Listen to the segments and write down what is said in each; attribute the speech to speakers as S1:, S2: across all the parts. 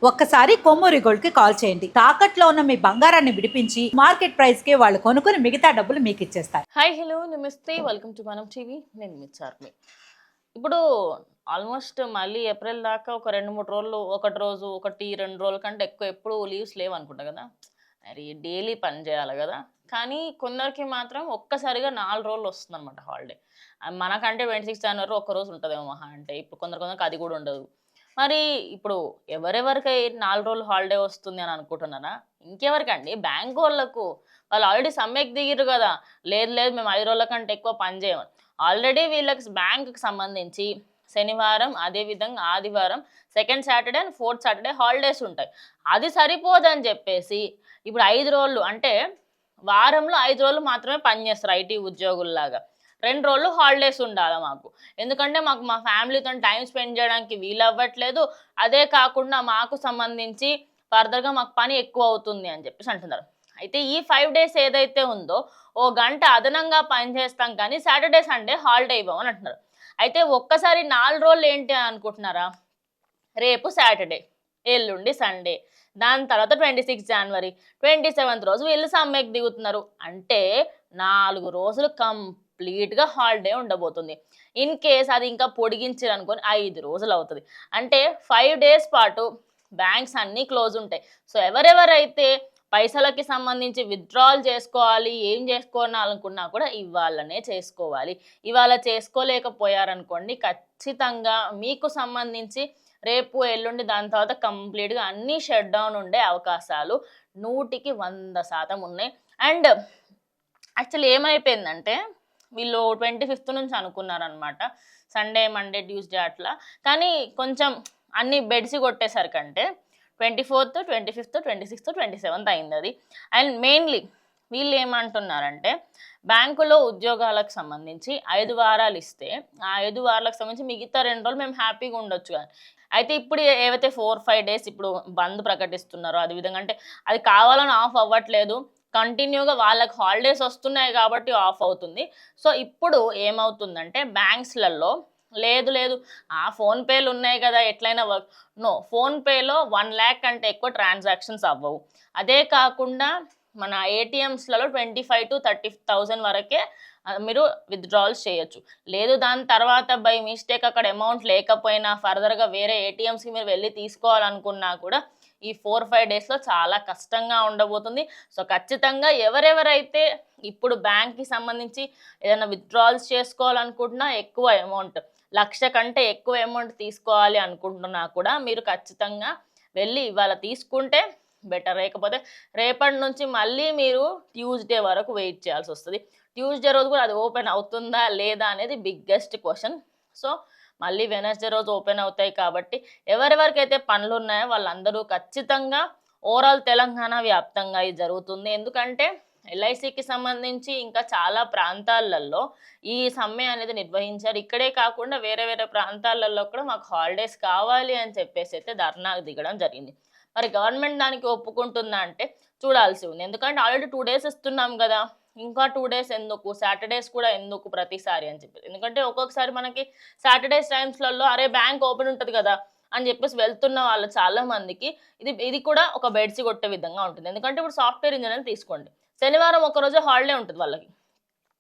S1: ఒక్కసారి కొమ్మూరి గోల్డ్ కి కాల్ చేయండి. తాకట్లో ఉన్న మీ బంగారాన్ని విడిపించి మార్కెట్ ప్రైస్ కి వాళ్ళు కొనుక్కుని మిగతా డబ్బులు మీకు ఇచ్చేస్తారు.
S2: హాయ్ హలో నమస్తే వెల్కమ్ టు మనం టీవీ. నేను మీ చార్మి. ఇప్పుడు ఆల్మోస్ట్ మళ్ళీ ఏప్రిల్ దాకా ఒక 2-3 రోజులు, ఒకటి రోజు, 1-2 రోజుల కంటే ఎక్కువ ఎప్పుడు లీవ్స్ లేవు అనుకుంటా కదా. మరి డైలీ పని చేయాలి కదా. కానీ కొందరికి మాత్రం ఒక్కసారిగా 4 రోజులు వస్తుంది అనమాట హాలిడే. మనకంటే 26 జనవరి ఒక్క రోజు ఉంటుందేమో మహా అంటే. ఇప్పుడు కొందరికి అది కూడా ఉండదు. మరి ఇప్పుడు ఎవరెవరికి 4 రోజులు హాలిడే వస్తుంది అని అనుకుంటున్నారా? ఇంకెవరికండి? బ్యాంక్ వాళ్ళకు. వాళ్ళు ఆల్రెడీ సమ్మెకు దిగిర్రు కదా. లేదు లేదు మేము 5 రోజుల కంటే ఎక్కువ పని చేయమని. ఆల్రెడీ వీళ్ళకి బ్యాంకుకి సంబంధించి శనివారం, అదేవిధంగా ఆదివారం, second Saturday and fourth Saturday holidays ఉంటాయి. అది సరిపోదని చెప్పేసి ఇప్పుడు 5 రోజులు అంటే వారంలో 5 రోజులు మాత్రమే పనిచేస్తారు ఐటీ ఉద్యోగుల్లాగా. 2 రోజులు హాలిడేస్ ఉండాలి మాకు. ఎందుకంటే మాకు మా ఫ్యామిలీతో టైం స్పెండ్ చేయడానికి వీలవ్వట్లేదు. అదే కాకుండా మాకు సంబంధించి ఫర్దర్‌గా మాకు పని ఎక్కువ అవుతుంది అని చెప్పేసి అంటున్నారు. అయితే ఈ 5 డేస్ ఏదైతే ఉందో ఓ గంట అదనంగా పని చేస్తాం కానీ సాటర్డే, సండే హాలిడే ఇవ్వమని అంటున్నారు. అయితే ఒక్కసారి 4 రోజులు ఏంటి అనుకుంటున్నారా? రేపు సాటర్డే, ఎల్లుండి సండే, దాని తర్వాత 26 జనవరి, 27th రోజు వీళ్ళు సమ్మెకు దిగుతున్నారు. అంటే 4 రోజులు కంప్లీట్‌గా హాలిడే ఉండబోతుంది. ఇన్ కేస్ అది ఇంకా పొడిగించారు అనుకోని 5 రోజులు అవుతుంది. అంటే 5 డేస్ పాటు బ్యాంక్స్ అన్నీ క్లోజ్ ఉంటాయి. సో ఎవరెవరైతే పైసలకి సంబంధించి విత్‌డ్రాల్ చేసుకోవాలి, ఏం చేసుకోవాలనుకున్నా కూడా ఇవాళనే చేసుకోవాలి. ఇవాళ చేసుకోలేకపోయారనుకోండి ఖచ్చితంగా మీకు సంబంధించి రేపు, ఎల్లుండి దాని తర్వాత కంప్లీట్‌గా అన్నీ షట్ డౌన్ ఉండే అవకాశాలు 100కి 100% ఉన్నాయి. అండ్ యాక్చువల్లీ ఏమైపోయిందంటే వీళ్ళు 25th నుంచి అనుకున్నారనమాట. సండే, మండే, ట్యూస్‌డే అట్లా. కానీ కొంచెం అన్ని బెడిసి కొట్టేసరికంటే 24th, 25th, 26th, 27th అయిందది. And mainly వీళ్ళు ఏమంటున్నారంటే బ్యాంకులో ఉద్యోగాలకు సంబంధించి 5 వారాలు ఇస్తే, ఆ 5 వారాలకు సంబంధించి మిగతా 2 రోజులు మేము హ్యాపీగా ఉండొచ్చు కదా. అయితే ఇప్పుడు ఏవైతే 4-5 డేస్ ఇప్పుడు బంద్ ప్రకటిస్తున్నారో అది విధంగా అంటే అది కావాలని ఆఫ్ అవ్వట్లేదు. కంటిన్యూగా వాళ్ళకి హాలిడేస్ వస్తున్నాయి కాబట్టి ఆఫ్ అవుతుంది. సో ఇప్పుడు ఏమవుతుందంటే బ్యాంక్స్‌లలో లేదు లేదు ఫోన్‌పేలు ఉన్నాయి కదా ఎట్లయినా వర్క్ నో, ఫోన్‌పేలో 1,00,000 కంటే ఎక్కువ ట్రాన్సాక్షన్స్ అవ్వవు. అదే కాకుండా మన ఏటీఎమ్స్‌లలో 25,000-30,000 వరకే మీరు విత్‌డ్రాల్స్ చేయొచ్చు. లేదు దాని తర్వాత బై మిస్టేక్ అక్కడ అమౌంట్ లేకపోయినా ఫర్దర్‌గా వేరే ఏటీఎమ్స్‌కి మీరు వెళ్ళి తీసుకోవాలనుకున్నా కూడా ఈ 4-5 డేస్‌లో చాలా కష్టంగా ఉండబోతుంది. సో ఖచ్చితంగా ఎవరెవరైతే ఇప్పుడు బ్యాంక్‌కి సంబంధించి ఏదైనా విత్‌డ్రాల్స్ చేసుకోవాలనుకుంటున్నా ఎక్కువ అమౌంట్ 1,00,000 కంటే ఎక్కువ అమౌంట్ తీసుకోవాలి అనుకుంటున్నా కూడా మీరు ఖచ్చితంగా వెళ్ళి ఇవాళ తీసుకుంటే బెటర్. లేకపోతే రేపటి నుంచి మళ్ళీ మీరు ట్యూస్‌డే వరకు వెయిట్ చేయాల్సొస్తది. ట్యూస్‌డే రోజు కూడా అది ఓపెన్ అవుతుందా లేదా అనేది బిగ్గెస్ట్ క్వెషన్. సో మళ్ళీ వెడ్నెస్‌డే రోజు ఓపెన్ అవుతాయి కాబట్టి ఎవరెవరికైతే పనులున్నాయో వాళ్ళందరూ ఖచ్చితంగా ఓవరాల్ తెలంగాణ వ్యాప్తంగా ఇది జరుగుతుంది. ఎందుకంటే ఎల్ఐసికి సంబంధించి ఇంకా చాలా ప్రాంతాలలో ఈ సమ్మె అనేది నిర్వహించారు. ఇక్కడే కాకుండా వేరే వేరే ప్రాంతాలలో కూడా మాకు హాలిడేస్ కావాలి అని చెప్పేసి అయితే ధర్నాకు దిగడం జరిగింది. మరి గవర్నమెంట్ దానికి ఒప్పుకుంటుందా అంటే చూడాల్సి ఉంది. ఎందుకంటే ఆల్రెడీ 2 డేస్ ఇస్తున్నాం కదా. ఇంకా 2 డేస్ ఎందుకు? సాటర్‌డేస్ కూడా ఎందుకు ప్రతిసారి అని చెప్పి. ఎందుకంటే ఒక్కొక్కసారి మనకి సాటర్‌డేస్ టైమ్స్‌లలో అరే బ్యాంక్ ఓపెన్ ఉంటది కదా అని చెప్పేసి వెళ్తున్న వాళ్ళు చాలా మందికి ఇది కూడా ఒక బెడిసి కొట్టే విధంగా ఉంటుంది. ఎందుకంటే ఇప్పుడు సాఫ్ట్‌వేర్ ఇంజినీర్‌ని తీసుకోండి. శనివారం ఒకరోజే హాలిడే ఉంటది వాళ్ళకి.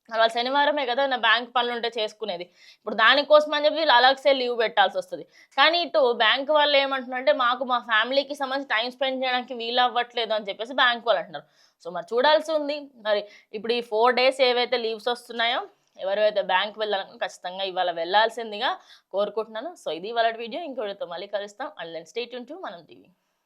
S2: వాళ్ళు శనివారమే కదా నా బ్యాంక్ పనులుంటే చేసుకునేది. ఇప్పుడు దానికోసం అని చెప్పి వీళ్ళు అలగ్సే లీవ్ పెట్టాల్సొస్తది. కానీ ఇటు బ్యాంక్ వాళ్ళు ఏమంటున్నారంటే మాకు మా ఫ్యామిలీకి సంబంధించి టైం స్పెండ్ చేయడానికి వీలవ్వట్లేదు అని చెప్పేసి బ్యాంక్ వాళ్ళు అంటున్నారు. సో మరి చూడాల్సి ఉంది. మరి ఇప్పుడు ఈ 4 డేస్ ఏవైతే లీవ్స్ వస్తున్నాయో ఎవరైతే బ్యాంక్ వెళ్ళాలనుకున్నా ఖచ్చితంగా ఇవాళ వెళ్ళాల్సిందిగా కోరుకుంటున్నాను. సో ఇది ఇవాళటి వీడియో. ఇంకో వీడియోతో మళ్ళీ కలుస్తాం. And then stay tune to Manam TV.